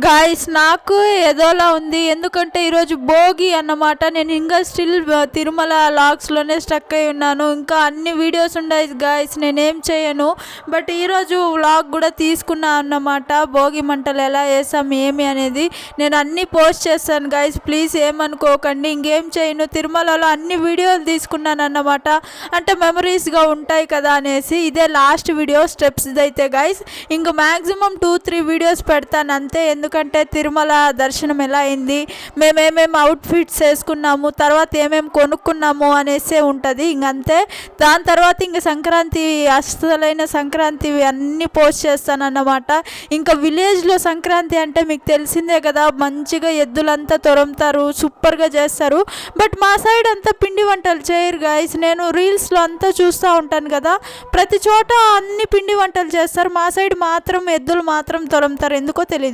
Guys నాకు ఏదోలా ఉంది, ఎందుకంటే ఈరోజు భోగి అన్నమాట. నేను ఇంకా స్టిల్ తిరుమల లాగ్స్లోనే స్టక్ అయి ఉన్నాను. ఇంకా అన్ని వీడియోస్ ఉన్నాయి గాయ్స్, నేనేం చేయను. బట్ ఈరోజు వ్లాగ్ కూడా తీసుకున్నా అన్నమాట. భోగి మంటలు ఎలా వేసాం ఏమి అనేది నేను అన్నీ పోస్ట్ చేస్తాను గాయ్స్, ప్లీజ్ ఏమనుకోకండి. ఇంకేం చేయను, తిరుమలలో అన్ని వీడియోలు తీసుకున్నాను అన్నమాట. అంటే మెమరీస్గా ఉంటాయి కదా అనేసి. ఇదే లాస్ట్ వీడియో స్టెప్స్ అయితే గాయ్స్, ఇంక మ్యాక్సిమం 2-3 వీడియోస్ పెడతాను అంతే. ఎందుకంటే తిరుమల దర్శనం ఎలా అయింది, మేమేమేమి అవుట్ఫిట్స్ వేసుకున్నాము, తర్వాత ఏమేమి కొనుక్కున్నాము అనేసే ఉంటుంది ఇంకంతే. దాని తర్వాత ఇంక సంక్రాంతి, అసలైన సంక్రాంతి అన్నీ పోస్ట్ చేస్తాను అన్నమాట. ఇంకా విలేజ్లో సంక్రాంతి అంటే మీకు తెలిసిందే కదా, మంచిగా ఎద్దులంతా తొరంతారు, సూపర్గా చేస్తారు. బట్ మా సైడ్ అంతా పిండి వంటలు చేయరు గాయస్. నేను రీల్స్లో అంతా చూస్తూ ఉంటాను కదా, ప్రతి చోట అన్ని పిండి వంటలు చేస్తారు. మా సైడ్ మాత్రం ఎద్దులు మాత్రం తొరంతారు, ఎందుకో తెలియదు.